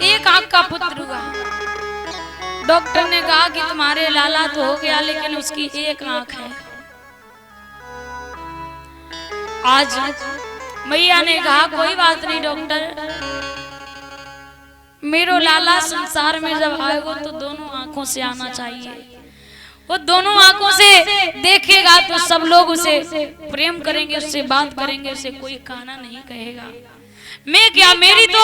एक आंख का पुत्र हुआ। डॉक्टर ने कहा कि तुम्हारे लाला तो हो गया लेकिन उसकी एक आंख है। आज मैया ने कहा कोई बात नहीं डॉक्टर, मेरो लाला संसार में जब आएगा तो दोनों आंखों से आना चाहिए। वो दोनों आंखों से देखेगा तो सब लोग उसे प्रेम करेंगे, उससे बात करेंगे, उसे कोई काना नहीं कहेगा। मैं क्या, मेरी तो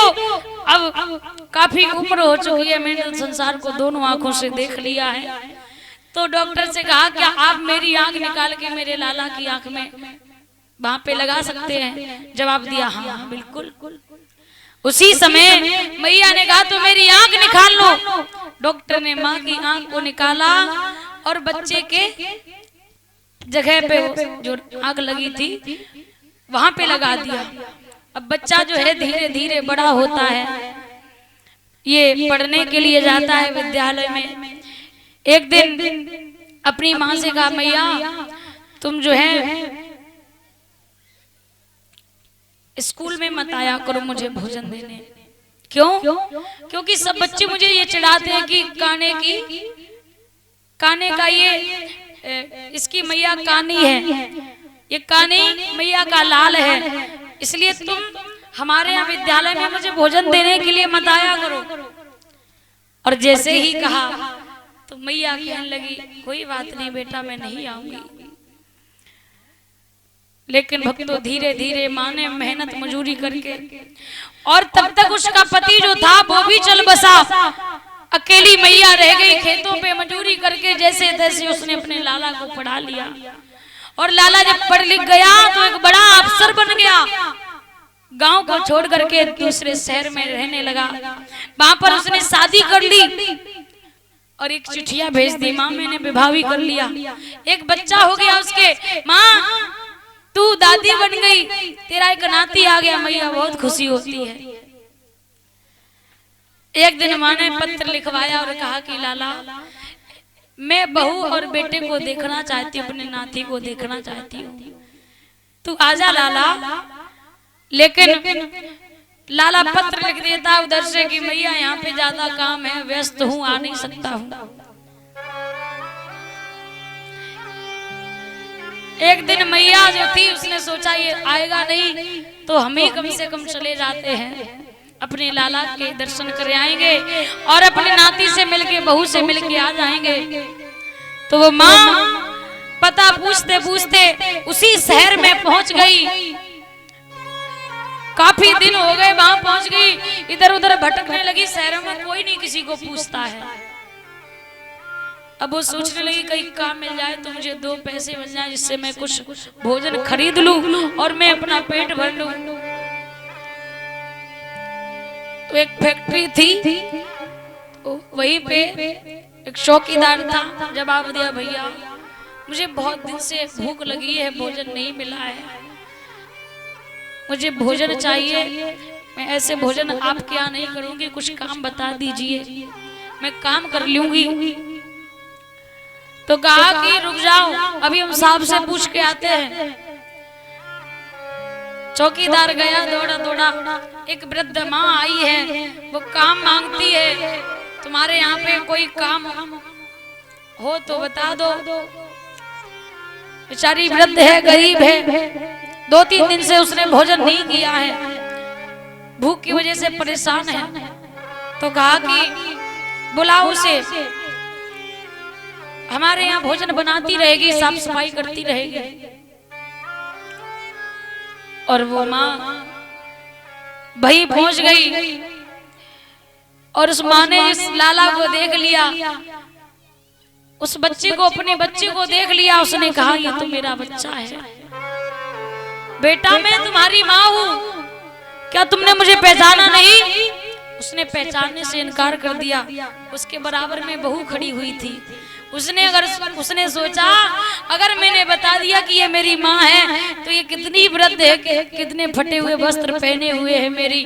अब काफी उम्र हो चुकी है, मैंने संसार को दोनों आंखों से देख लिया है। तो डॉक्टर से कहा क्या आप मेरी आंख निकाल के मेरे लाला की आंख में वहां पे लगा सकते हैं? जवाब दिया हाँ बिल्कुल। उसी समय मैया ने कहा तो मेरी आंख निकाल लो। डॉक्टर ने माँ की आंख को निकाला और बच्चे के जगह पे जो आग लगी थी वहां पे लगा दिया। अब बच्चा जो है धीरे धीरे बड़ा होता है, ये पढ़ने के लिए जाता है विद्यालय में। एक दिन अपनी माँ से कहा मैया तुम जो है स्कूल में मत आया करो मुझे भोजन देने। क्यों? क्योंकि सब बच्चे मुझे ये चिढ़ाते हैं कि काने का ये इसकी मैया कानी है, ये कानी मैया का लाल है, इसलिए तुम हमारे यहाँ विद्यालय में मुझे भोजन देने के लिए मत आया करो। और जैसे ही कहा तो मैया कहने लगी कोई बात नहीं बेटा मैं नहीं आऊंगी। लेकिन भक्तों धीरे धीरे माँ ने मेहनत मजूरी करके, और तब तक उसका पति जो था वो भी चल बसा, अकेली मैया रह गई खेतों पे मजूरी करके। जैसे तैसे उसने अपने लाला को पढ़ा लिया और लाला जब पढ़ लिख गया तो एक बड़ा अफसर बन गया। गांव को छोड़ करके दूसरे शहर में रहने लगा। वहां पर उसने शादी कर ली और एक चिट्ठिया भेज दी, माँ मैंने विवाह भी कर लिया, एक बच्चा हो गया उसके। माँ तू दादी बन गई, तेरा एक नाती आ गया। मैया बहुत खुशी होती है। एक दिन माँ ने पत्र लिखवाया और कहा कि लाला मैं बहू और बेटे को देखना चाहती हूँ, अपने नाती को देखना चाहती हूँ, तू आजा लाला। लेकिन लाला पत्र लिख देता उधर से कि मैया यहाँ पे ज्यादा काम है, व्यस्त हूँ, आ नहीं सकता हूँ। एक दिन मैया जो थी उसने सोचा ये आएगा नहीं तो हम ही कम से कम चले जाते हैं, अपने लाला के दर्शन कर आएंगे और अपने नाती से मिलके बहू से मिलके आ जाएंगे। तो वो माँ पता पूछते पूछते उसी शहर में पहुंच गई। काफी दिन हो गए वहां पहुंच गई, इधर उधर भटकने लगी, शहरों में कोई नहीं किसी को पूछता है। अब वो सोचने लगी कहीं काम मिल जाए तो मुझे 2 पैसे मिल जाए जिससे मैं कुछ भोजन खरीद लूं और मैं अपना पेट भर लूं। तो एक फैक्ट्री थी, तो वहीं पे एक चौकीदार था। जवाब दिया भैया मुझे बहुत दिन से भूख लगी है, भोजन नहीं मिला है, मुझे भोजन चाहिए। मैं ऐसे भोजन आपके यहाँ नहीं करूंगी, कुछ काम बता दीजिए, मैं काम कर लूंगी। तो कहा कि रुक जाओ अभी हम साहब से पूछ के आते हैं। चौकीदार गया दौड़ा दौड़ा, एक वृद्ध माँ आई है, वो काम मांगती है, तुम्हारे यहाँ पे कोई काम हो तो बता दो। बेचारी वृद्ध है, गरीब है, 2-3 दिन से उसने भोजन नहीं किया है, भूख की वजह से परेशान है। तो कहा कि बुलाओ उसे, हमारे यहाँ भोजन बनाती रहेगी, साफ सफाई करती रहेगी। और वो माँ भाई पहुंच गई और उस माँ ने इस लाला को देख लिया, उस बच्चे को, अपने बच्चे को देख लिया। उसने कहा ये तो मेरा बच्चा है, बेटा मैं तुम्हारी माँ हूँ, क्या तुमने मुझे पहचाना नहीं? उसने पहचानने से इनकार कर दिया। उसके बराबर में बहू खड़ी हुई थी। उसने सोचा अगर मैंने बता दिया कि ये मेरी माँ है तो ये कितनी वृद्ध है, कितने फटे हुए वस्त्र पहने हुए है, मेरी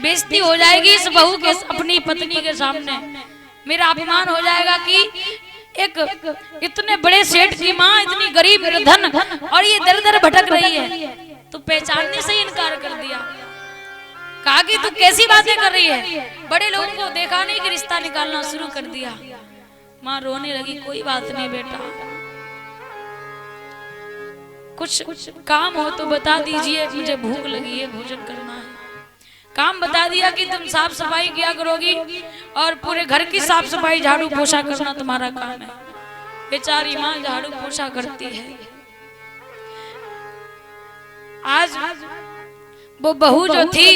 बेइज्जती हो जाएगी इस बहू के, अपनी पत्नी के सामने मेरा अपमान हो जाएगा कि एक इतने बड़े सेठ की माँ इतनी गरीब निर्धन और ये दर दर भटक रही है। तो पहचानने से इनकार कर दिया। कहा कि तू कैसी बातें कर रही है, बड़े लोगों को देखा नहीं कि रिश्ता निकालना शुरू कर दिया। माँ रोने लगी, कोई बात नहीं बेटा, कुछ काम हो तो बता दीजिए, मुझे भूख लगी है, भोजन करना है। काम बता दिया कि तुम साफ सफाई किया करोगी और पूरे घर की साफ सफाई झाड़ू पोछा करना तुम्हारा काम है। बेचारी माँ झाड़ू पोछा करती है। आज वो बहू जो थी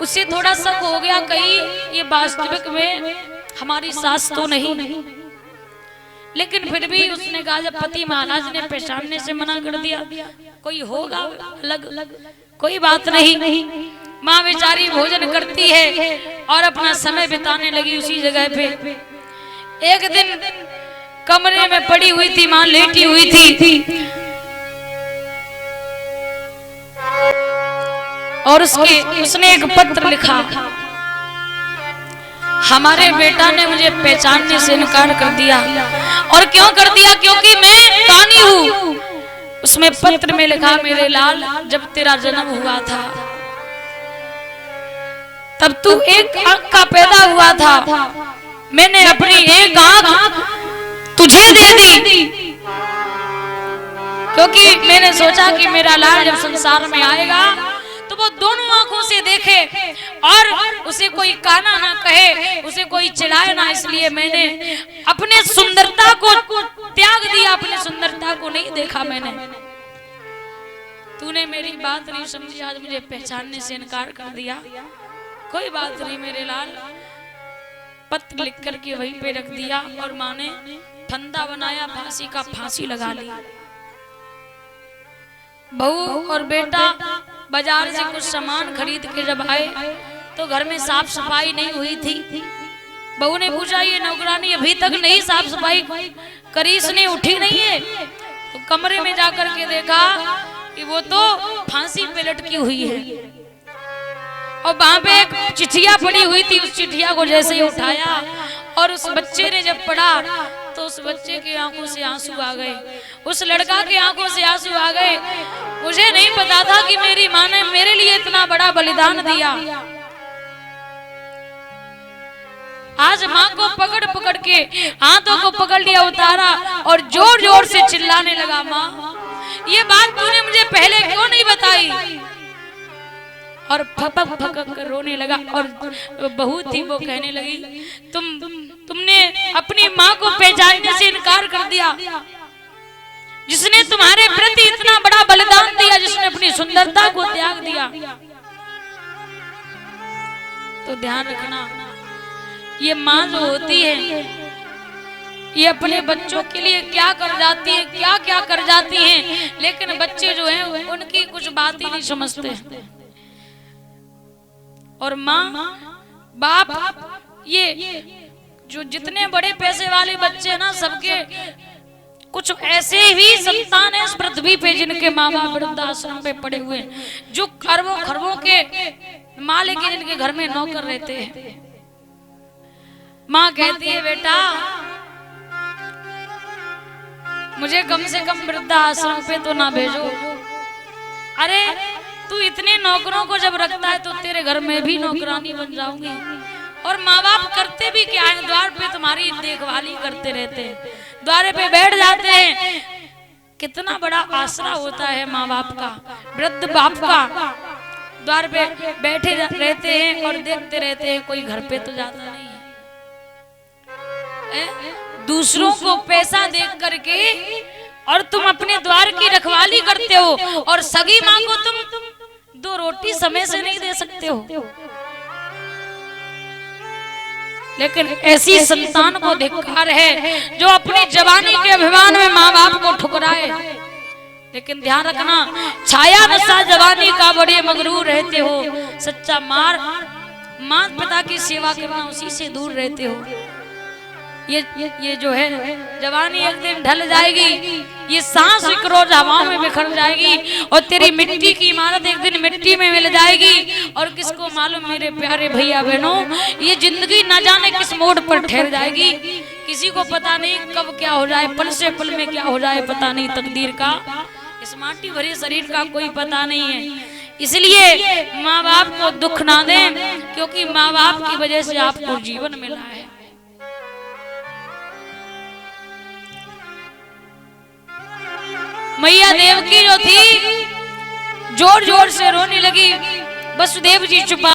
उसे थोड़ा शक हो गया, कहीं ये वास्तविक में हमारी सास तो नहीं। लेकिन फिर भी उसने कहा, जब पति महाराज ने पहचानने से मना कर दिया, कोई होगा अलग, कोई बात नहीं। माँ बेचारी भोजन करती है और अपना समय बिताने लगी उसी जगह पे। एक दिन कमरे में पड़ी हुई थी माँ, लेटी हुई थी और उसने एक पत्र लिखा, हमारे बेटा ने मुझे पहचानने से इनकार कर दिया। और क्यों कर दिया? क्योंकि मैं कानी हूँ। उसमें पत्र में लिखा, मेरे लाल, जब तेरा जन्म हुआ था तब तू एक आंख का पैदा हुआ था, मैंने अपनी एक आंख तुझे दे दी, क्योंकि मैंने सोचा कि मेरा लाल जब संसार में आएगा तो वो दोनों आंखों से देखे और उसे कोई काना ना कहे, उसे कोई चिढ़ाए ना, इसलिए मैंने अपने सुंदरता को त्याग दिया, अपनी सुंदरता को नहीं देखा मैंने। तूने मेरी बात नहीं समझी, आज मुझे पहचानने से इनकार कर दिया। कोई बात नहीं मेरे लाल। पत्र लिख करके वहीं पे रख दिया और माँ ने फंदा बनाया, फांसी का फांसी लगा ली। बहू और बेटा बाजार से कुछ सामान खरीद के जब आए तो घर में साफ सफाई नहीं हुई थी। बहू ने पूछा, ये नौकरानी अभी तक नहीं साफ सफाई करी, इसने उठी नहीं है? तो कमरे में जाकर के देखा कि वो तो फांसी पे लटकी हुई है और वहां पे एक चिट्ठिया पड़ी हुई थी। उस चिट्ठिया को जैसे ही उठाया और उस बच्चे ने जब पढ़ा तो उस बच्चे की आंखों से आंसू आ गए, उस लड़का की आंखों से आंसू आ गए। मुझे नहीं पता था कि मेरी माँ ने मेरे लिए इतना बड़ा बलिदान दिया। आज माँ को पकड़ पकड़ के हाथों को पकड़ लिया, उतारा और जोर जोर से चिल्लाने लगा, माँ ये बात तूने मुझे पहले क्यों नहीं बताई? और फपक फपक कर रोने लगा। और बहू थी वो कहने लगी, तुमने अपनी माँ को पहचानने से इनकार कर दिया, जिसने तुम्हारे प्रति इतना बड़ा बलिदान दिया, जिसने अपनी सुंदरता को त्याग दिया। तो ध्यान रखना, ये माँ जो होती है ये अपने बच्चों के लिए क्या कर जाती है, क्या क्या कर जाती हैं, लेकिन बच्चे जो हैं उनकी कुछ बात ही नहीं समझते। और माँ बाप, ये जो जितने बड़े पैसे वाले बच्चे हैं ना, सबके कुछ ऐसे भी संतान है इस पृथ्वी पे जिनके माँ बाप वृद्धाश्रम पे पड़े हुए हैं, जो खरबों खरबों के मालिक है, जिनके घर में नौकर रहते हैं। माँ कहती है, बेटा मुझे कम से कम वृद्धाश्रम पे तो ना भेजो। अरे तू इतने नौकरों को जब रखता है तो तेरे घर में भी नौकरानी बन जाऊंगी। और माँ बाप करते भी क्या है, द्वार पे तुम्हारी देखभाल ही करते रहते हैं, द्वारे पे बैठ जाते हैं। कितना बड़ा आसरा होता है माँ बाप का, वृद्ध बाप का। द्वार पे बैठे रहते हैं और देखते रहते हैं, कोई घर पे तो जाता नहीं है। दूसरों को पैसा देख करके और तुम अपने द्वार की रखवाली करते हो, और सगी माँ को तुम 2 रोटी समय से नहीं दे सकते हो। लेकिन ऐसी संतान को धिक्कार है जो अपनी जवानी के अभिमान में माँ बाप को ठुकराए। लेकिन ध्यान रखना, छाया नशा जवानी का बड़े मगरूर रहते हो, सच्चा माँ पिता की सेवा करना उसी से दूर रहते हो। ये जो है जवानी एक दिन ढल जाएगी, ये सांस एक रोज हवाओं में बिखर जाएगी और तेरी मिट्टी की इमारत एक दिन मिट्टी में मिल जाएगी। और किसको मालूम मेरे प्यारे भैया बहनों, ये जिंदगी न जाने किस मोड़ पर ठहर जाएगी। किसी को पता नहीं कब क्या हो जाए, पल से पल में क्या हो जाए पता नहीं। तकदीर का, इस माटी भरे शरीर का कोई पता नहीं है। इसलिए माँ बाप को दुख ना दें, क्योंकि माँ बाप की वजह से आपको जीवन मिला है। मैया देवकी जो थी जोर जोर से रोने लगी, वसुदेव जी चुपा